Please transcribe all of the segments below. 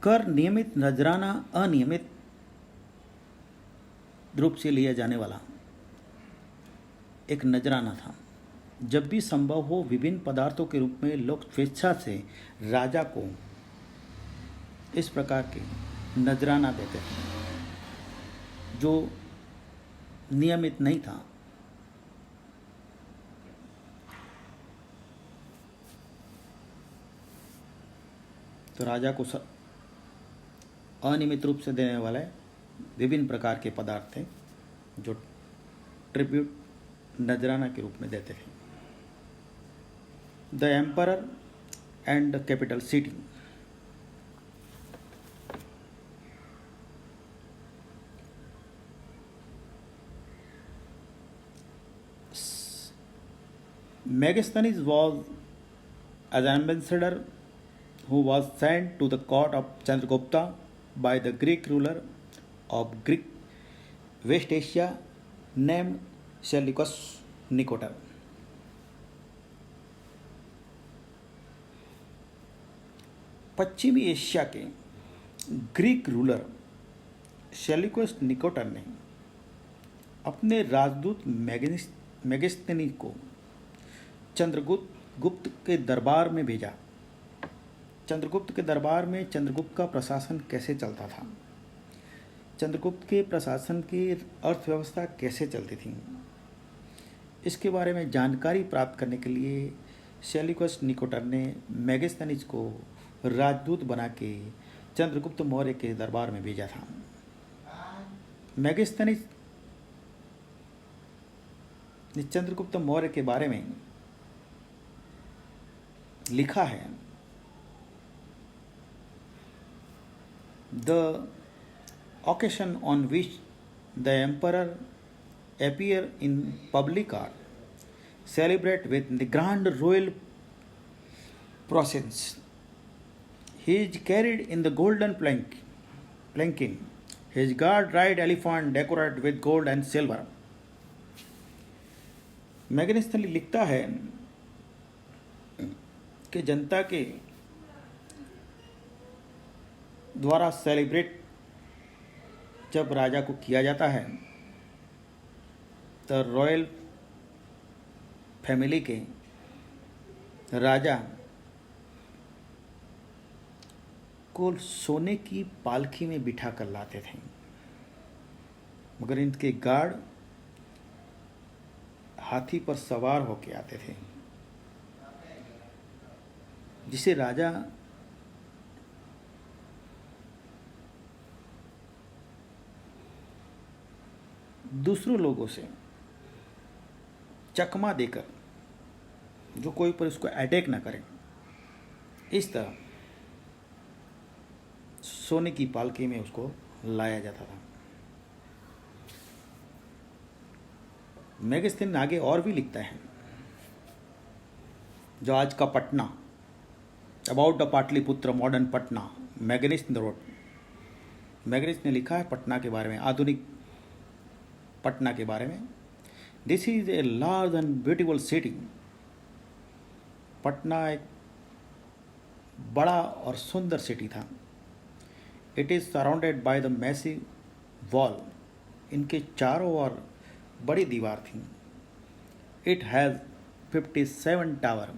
कर नियमित नजराना अनियमित रूप से लिया जाने वाला एक नजराना था। जब भी संभव हो विभिन्न पदार्थों के रूप में लोग स्वेच्छा से राजा को इस प्रकार के नजराना देते थे जो नियमित नहीं था। तो राजा को अनियमित रूप से देने वाले विभिन्न प्रकार के पदार्थ थे जो ट्रिब्यूट नजराना के रूप में देते थे। The emperor and the capital city. Megasthenes was as an ambassador who was sent to the court of Chandragupta by the Greek ruler of Greek West Asia named Seleucus Nicator. पश्चिमी Asia के Greek ruler Seleucus Nicator ने अपने राजदूत Megasthenes को चंद्रगुप्त के दरबार में भेजा। चंद्रगुप्त के दरबार में चंद्रगुप्त का प्रशासन कैसे चलता था, चंद्रगुप्त के प्रशासन की अर्थव्यवस्था कैसे चलती थी, इसके बारे में जानकारी प्राप्त करने के लिए सेल्यूकस निकोटर ने मेगस्थनीज को राजदूत बना के चंद्रगुप्त मौर्य के दरबार में भेजा था। मेगस्थनीज ने चंद्रगुप्त मौर्य के बारे में लिखा है, The occasion on which the emperor appear in public are celebrate with the grand royal processions. He is carried in the golden planking. His guard ride elephant decorated with gold and silver. Megasthenes लिखता है कि जनता के द्वारा celebrate जब राजा को किया जाता है तो रॉयल फैमिली के राजा को सोने की पालकी में बिठा कर लाते थे, मगर इनके गार्ड हाथी पर सवार होके आते थे, जिसे राजा दूसरों लोगों से चकमा देकर जो कोई पर उसको अटैक ना करे, इस तरह सोने की पालकी में उसको लाया जाता था। मेगस्थनीज आगे और भी लिखता है, जो आज का Patna, about the Pataliputra modern Patna, Megasthenes wrote. Megasthenes ने लिखा है पटना के बारे में, आधुनिक पटना के बारे में। This is a large and beautiful city. Patna एक बड़ा और सुंदर सिटी था। It is surrounded by the massive wall. इनके चारों ओर बड़ी दीवार थी। It has 57 tower.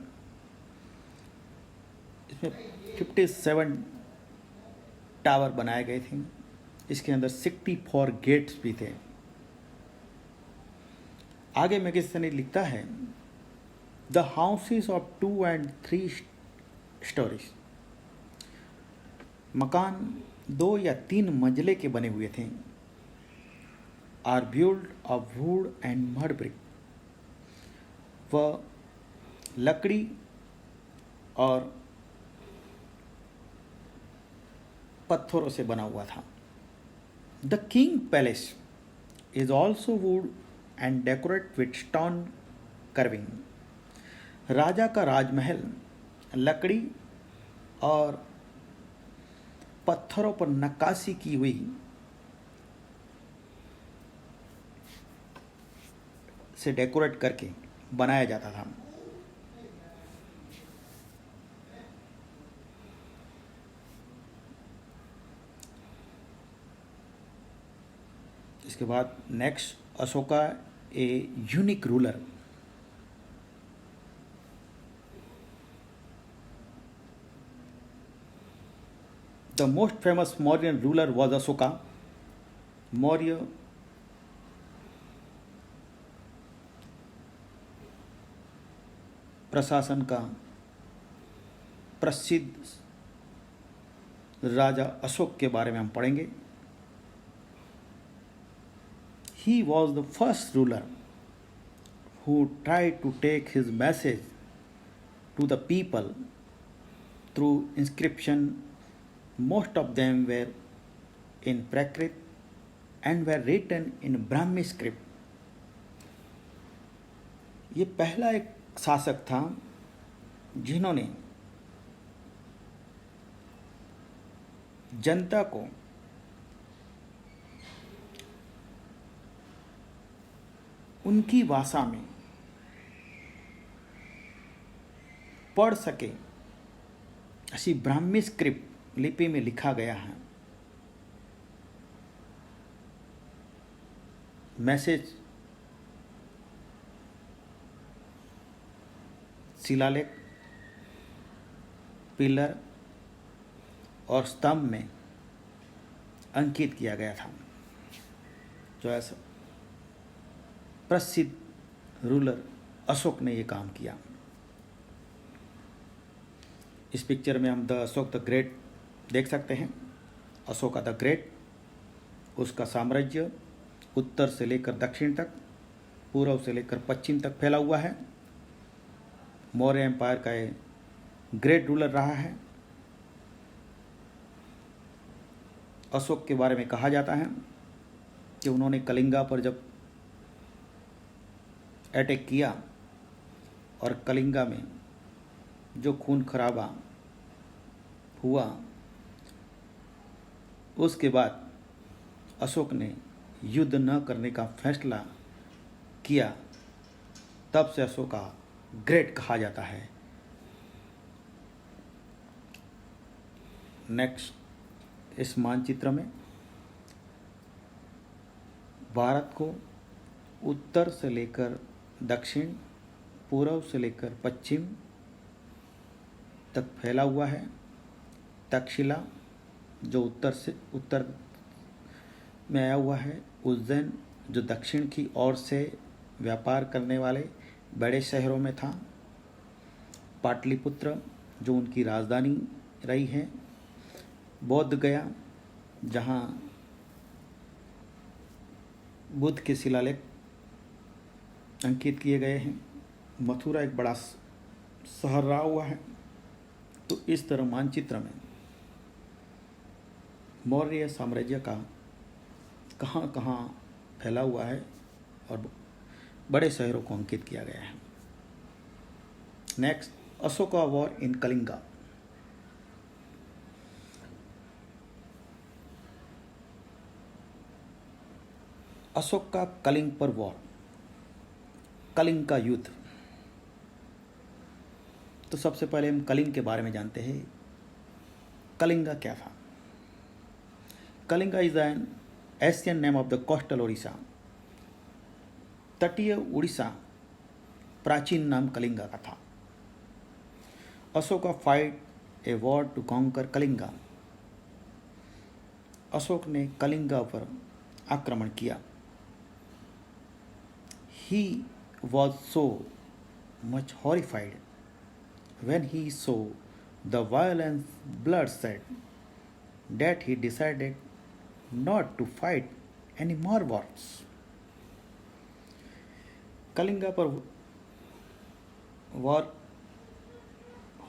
इसमें 57 टावर बनाए गए थे। इसके अंदर 64 गेट्स भी थे। आगे मेगस्थनीज लिखता है, the houses of 2 and 3 storeys. मकान 2 या 3 मंजिले के बने हुए थे। Are build of wood and mud brick. वह लकड़ी और पत्थरों से बना हुआ था। The king palace is also wood and decorate with stone carving. राजा का राजमहल लकड़ी और पत्थरों पर नक्काशी की हुई से डेकोरेट करके बनाया जाता था। इसके बाद next, Ashoka a unique ruler. The most famous Mauryan ruler was Ashoka. Maurya प्रशासन का प्रसिद्ध राजा अशोक के बारे में हम पढ़ेंगे। He was the first ruler who tried to take his message to the people through inscription. Most of them were in Prakrit and were written in Brahmi script. ये पहला एक शासक था जिन्होंने जनता को उनकी भाषा में पढ़ सके ऐसी ब्राह्मी स्क्रिप्ट लिपि में लिखा गया है मैसेज शिलालेख, पिलर और स्तंभ में अंकित किया गया था। जो ऐसा प्रसिद्ध रूलर अशोक ने ये काम किया। इस पिक्चर में हम द अशोक द ग्रेट देख सकते हैं। अशोका द ग्रेट, उसका साम्राज्य उत्तर से लेकर दक्षिण तक, पूर्व से लेकर पश्चिम तक फैला हुआ है। मौर्य एम्पायर का ये ग्रेट रूलर रहा है। अशोक के बारे में कहा जाता है कि उन्होंने कलिंगा पर जब अटैक किया और कलिंगा में जो खून खराबा हुआ, उसके बाद अशोक ने युद्ध न करने का फैसला किया। तब से अशोका ग्रेट कहा जाता है। नेक्स्ट, इस मानचित्र में भारत को उत्तर से लेकर दक्षिण, पूर्व से लेकर पश्चिम तक फैला हुआ है। तक्षशिला जो उत्तर में आया हुआ है, उज्जैन जो दक्षिण की ओर से व्यापार करने वाले बड़े शहरों में था, पाटलिपुत्र जो उनकी राजधानी रही है, बोध गया जहाँ बुद्ध के शिलालेख अंकित किए गए हैं, मथुरा एक बड़ा शहर रहा हुआ है। तो इस तरह मानचित्र में मौर्य साम्राज्य का कहाँ कहाँ फैला हुआ है और बड़े शहरों को अंकित किया गया है। Next, Ashoka war in Kalinga. Ashok का कलिंग पर वॉर, कलिंग का युद्ध। तो सबसे पहले हम कलिंग के बारे में जानते हैं। कलिंगा क्या था? Kalinga is an Asian name of the coastal Odisha. तटीय उड़ीसा प्राचीन नाम कलिंगा का था। Ashoka fight a war to conquer Kalinga. Ashoka ने कलिंगा पर आक्रमण किया। He was so much horrified when he saw the violence bloodshed that he decided not to fight any more wars. Kalinga पर वॉर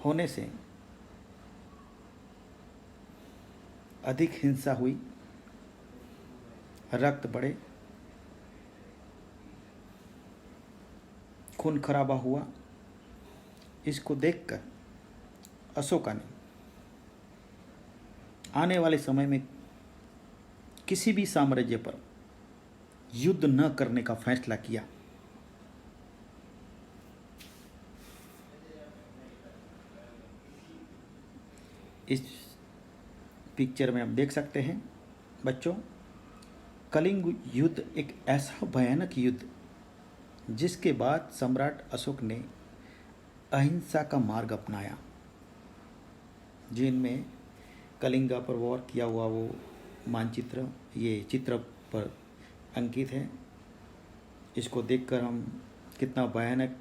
होने से अधिक हिंसा हुई, रक्त बढ़े, खून खराबा हुआ। इसको देखकर अशोका ने आने वाले समय में किसी भी साम्राज्य पर युद्ध न करने का फैसला किया। इस पिक्चर में आप देख सकते हैं बच्चों, कलिंग युद्ध एक ऐसा भयानक युद्ध जिसके बाद सम्राट अशोक ने अहिंसा का मार्ग अपनाया, जिनमें कलिंगा पर वॉर किया हुआ वो मानचित्र ये चित्र पर अंकित है। इसको देखकर हम कितना भयानक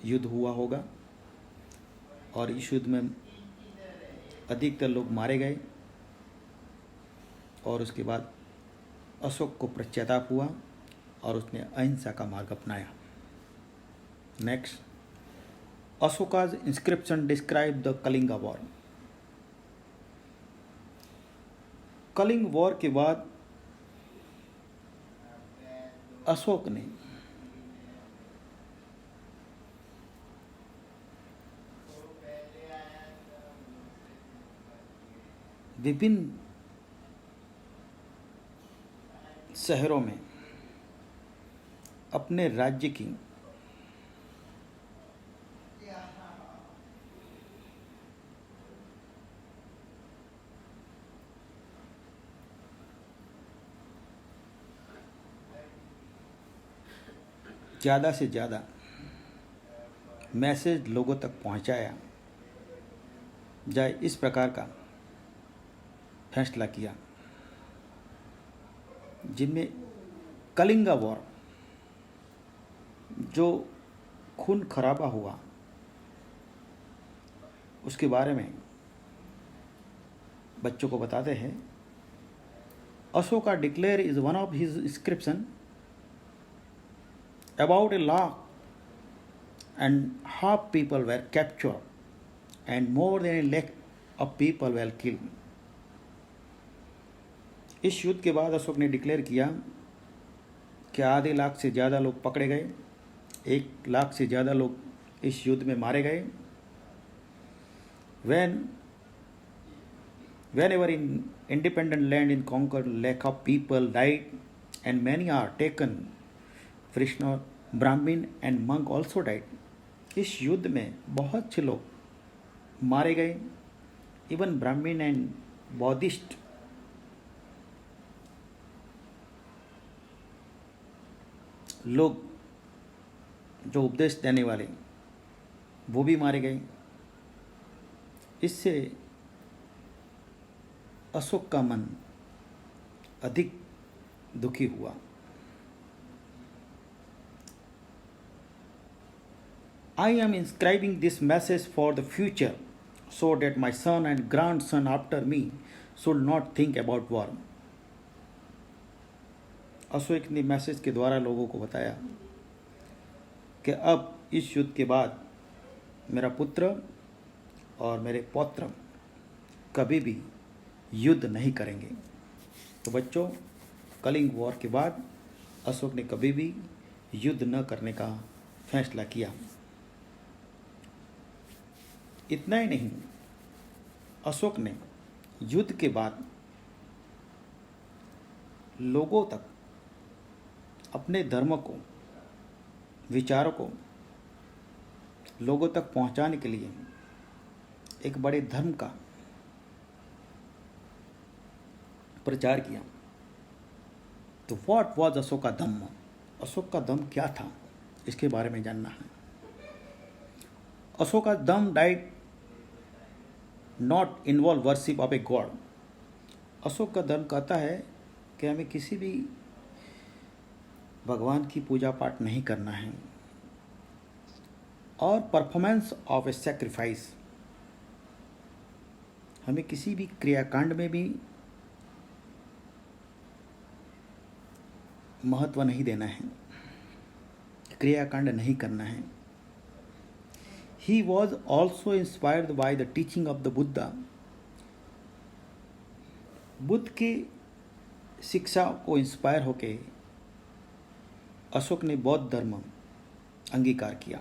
युद्ध हुआ होगा, और इस युद्ध में अधिकतर लोग मारे गए, और उसके बाद अशोक को पश्चाताप हुआ और उसने अहिंसा का मार्ग अपनाया। Next, Ashoka's inscription describe the Kalinga war. Kalinga war के बाद अशोक ने विभिन्न शहरों में अपने राज्य की ज़्यादा से ज़्यादा मैसेज लोगों तक पहुंचाया जाए, इस प्रकार का फैसला किया, जिनमें कलिंगा वॉर जो खून खराबा हुआ उसके बारे में बच्चों को बताते हैं। Ashoka declare is one of his inscription about 1.5 lakh people were captured and more than 1 lakh of people were killed. इस युद्ध के बाद अशोक ने डिक्लेयर किया कि आधे लाख से ज़्यादा लोग पकड़े गए, 1 लाख से ज़्यादा लोग इस युद्ध में मारे गए। Whenever in independent land in conquered, lakh of people died and many are taken prisoner, ब्राह्मण एंड मंक ऑल्सो डाइड। इस युद्ध में बहुत से लोग मारे गए, इवन ब्राह्मण एंड बौद्धिस्ट लोग जो उपदेश देने वाले वो भी मारे गए। इससे अशोक का मन अधिक दुखी हुआ। I am inscribing this message for the future so that my son and grandson after me should not think about war. Ashok ने मैसेज के द्वारा लोगों को बताया कि अब इस युद्ध के बाद मेरा पुत्र और मेरे पौत्र कभी भी युद्ध नहीं करेंगे। तो बच्चों, कलिंग वॉर के बाद अशोक ने कभी भी युद्ध न करने का फैसला किया। इतना ही नहीं, अशोक ने युद्ध के बाद लोगों तक अपने धर्म को, विचारों को लोगों तक पहुंचाने के लिए एक बड़े धर्म का प्रचार किया। तो व्हाट वाज अशोक का धम्म? अशोक का धम्म क्या था, इसके बारे में जानना है। अशोक का dhamma did not involve worship of a god. Ashok का धर्म कहता है कि हमें किसी भी भगवान की पूजा पाठ नहीं करना है, और परफॉर्मेंस ऑफ ए सैक्रिफाइस, हमें किसी भी क्रियाकांड में भी महत्व नहीं देना है, क्रियाकांड नहीं करना है। He was also inspired by the teaching of the Buddha. Buddha की शिक्षा को इंस्पायर होके अशोक ने बौद्ध धर्म अंगीकार किया।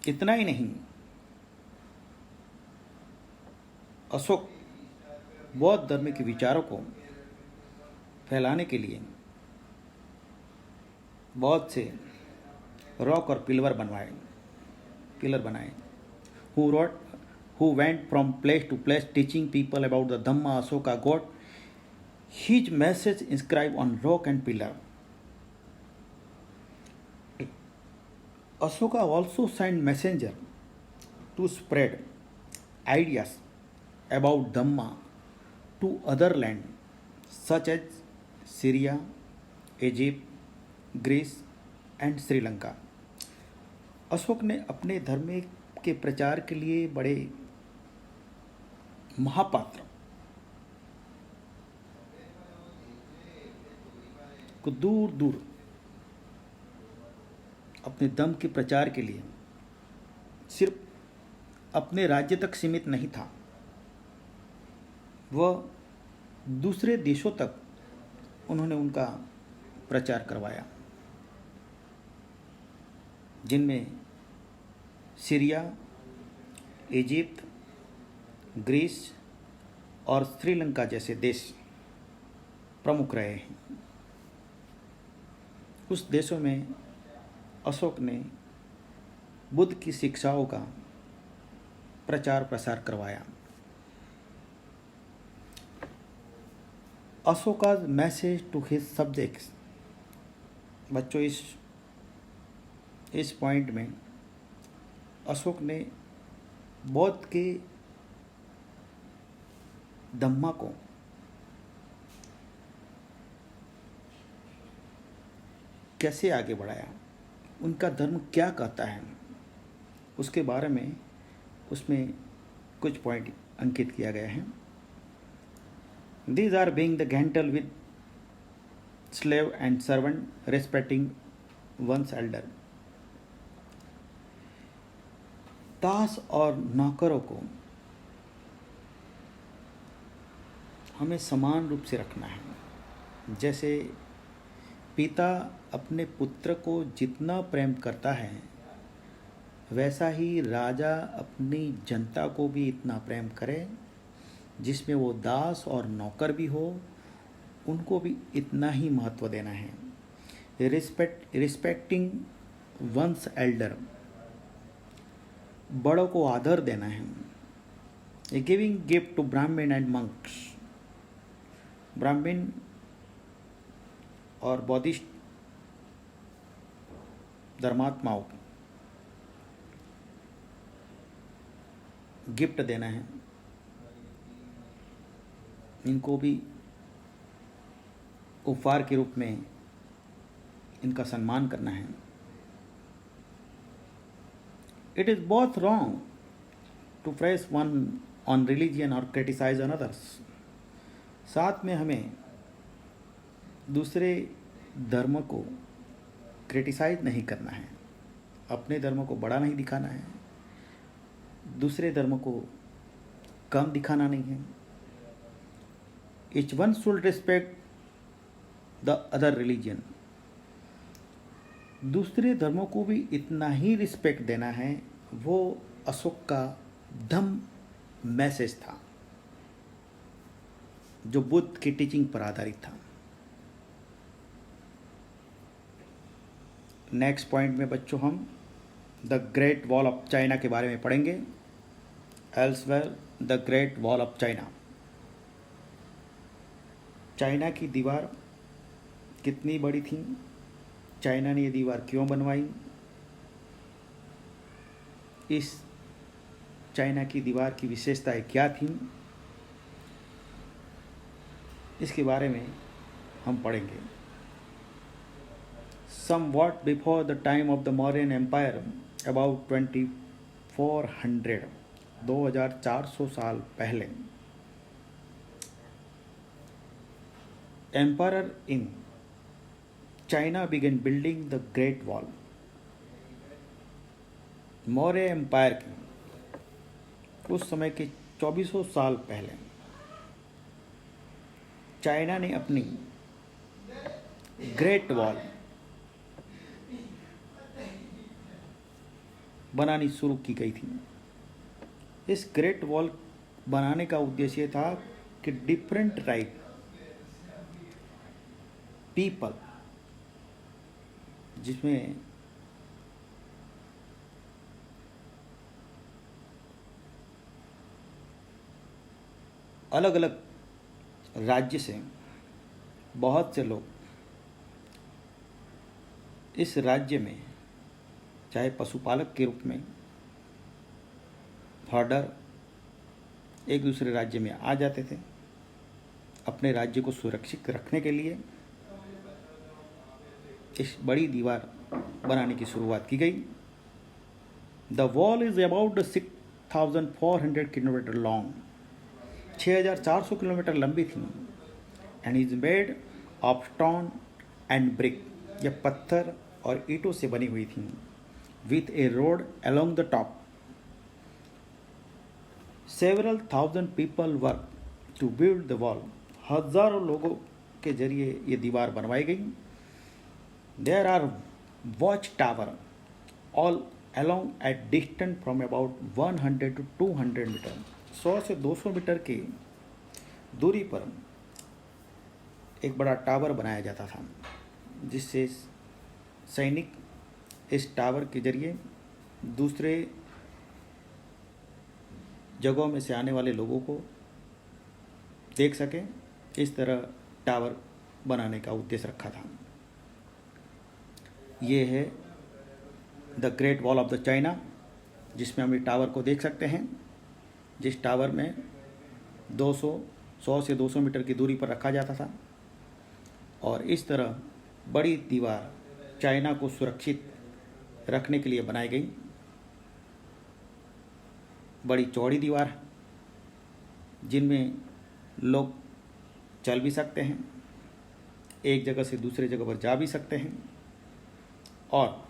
इतना ही नहीं, अशोक बौद्ध धर्म के विचारों को फैलाने के लिए बहुत से रॉक और पिलर बनाए। who went from place to place teaching people about the Dhamma, Ashoka got his message inscribed on rock and pillar. Ashoka also sent messenger to spread ideas about Dhamma to other land such as Syria, Egypt, Greece and Sri Lanka. Ashok ने अपने धर्म के प्रचार के लिए बड़े महापात्र को दूर दूर अपने धर्म के प्रचार के लिए सिर्फ अपने राज्य तक सीमित नहीं था, वह दूसरे देशों तक उन्होंने उनका प्रचार करवाया, जिनमें सीरिया, इजिप्ट, ग्रीस और श्रीलंका जैसे देश प्रमुख रहे हैं। उस देशों में अशोक ने बुद्ध की शिक्षाओं का प्रचार प्रसार करवाया। अशोका's मैसेज टू हिज सब्जेक्ट्स। बच्चों, इस पॉइंट में अशोक ने बौद्ध के धम्मा को कैसे आगे बढ़ाया, उनका धर्म क्या कहता है, उसके बारे में उसमें कुछ पॉइंट अंकित किया गया है। These are being the gentle with slave and servant, respecting one's elder. दास और नौकरों को हमें समान रूप से रखना है। जैसे पिता अपने पुत्र को जितना प्रेम करता है, वैसा ही राजा अपनी जनता को भी इतना प्रेम करे, जिसमें वो दास और नौकर भी हो, उनको भी इतना ही महत्व देना है। रिस्पेक्टिंग वंस एल्डर, बड़ों को आदर देना है। गिविंग गिफ्ट टू ब्राह्मण एंड मंक्स, ब्राह्मण और बौद्धिस्ट धर्मात्माओं को गिफ्ट देना है, इनको भी उपहार के रूप में इनका सम्मान करना है। It is both wrong to praise one on religion or criticize others. साथ में हमें दूसरे धर्म को क्रिटिसाइज नहीं करना है, अपने धर्म को बड़ा नहीं दिखाना है, दूसरे धर्म को कम दिखाना नहीं है। Each one should respect the other religion. दूसरे धर्मों को भी इतना ही रिस्पेक्ट देना है। वो अशोक का धम्म मैसेज था, जो बुद्ध की टीचिंग पर आधारित था। नेक्स्ट पॉइंट में बच्चों हम the great wall of China के बारे में पढ़ेंगे। Elsewhere the great wall of China. China की दीवार कितनी बड़ी थी, चाइना ने ये दीवार क्यों बनवाई, इस चाइना की दीवार की विशेषताएं क्या थीं, इसके बारे में हम पढ़ेंगे। Somewhat before the time of the Mauryan Empire, about 2400, 2400 साल पहले, Emperor in China began building the Great Wall. Maurya empire के उस समय के 2400 साल पहले चाइना ने अपनी ग्रेट वॉल बनानी शुरू की गई थी। इस ग्रेट वॉल बनाने का उद्देश्य था कि डिफरेंट राइट पीपल, जिसमें अलग अलग राज्य से बहुत से लोग इस राज्य में चाहे पशुपालक के रूप में, हर्डर, एक दूसरे राज्य में आ जाते थे। अपने राज्य को सुरक्षित रखने के लिए इस बड़ी दीवार बनाने की शुरुआत की गई। The wall is about 6,400 kilometre long, 6,400 kilometre लंबी थी, and is made of stone and brick, यह पत्थर और ईंटों से बनी हुई थी। With a road along the top, several thousand people work to build the wall, हजारों लोगों के जरिए ये दीवार बनवाई गई। There are watch tower all along at distance from about 100 to 200 metre, 100 से 200 मीटर की दूरी पर एक बड़ा टावर बनाया जाता था, जिससे सैनिक इस टावर के जरिए दूसरे जगहों में से आने वाले लोगों को देख सकें। इस तरह टावर बनाने का उद्देश्य रखा था। ये है the great wall of the China, जिसमें हम इस टावर को देख सकते हैं, जिस टावर में 100 से 200 मीटर की दूरी पर रखा जाता था। और इस तरह बड़ी दीवार चाइना को सुरक्षित रखने के लिए बनाई गई। बड़ी चौड़ी दीवार जिनमें लोग चल भी सकते हैं, एक जगह से दूसरे जगह पर जा भी सकते हैं, और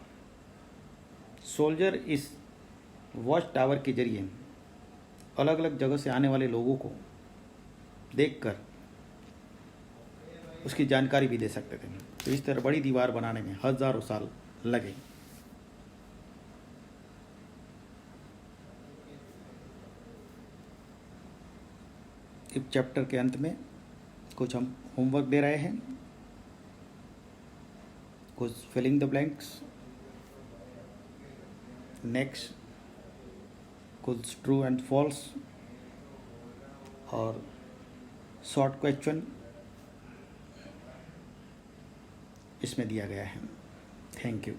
सोल्जर इस वॉच टावर के जरिए अलग अलग जगह से आने वाले लोगों को देखकर उसकी जानकारी भी दे सकते थे। तो इस तरह बड़ी दीवार बनाने में हजारों साल लगे। इस चैप्टर के अंत में कुछ हम होमवर्क दे रहे हैं, कुछ फिलिंग द ब्लैंक्स, नेक्स्ट कुछ ट्रू एंड फॉल्स और शॉर्ट क्वेश्चन इसमें दिया गया है। Thank you.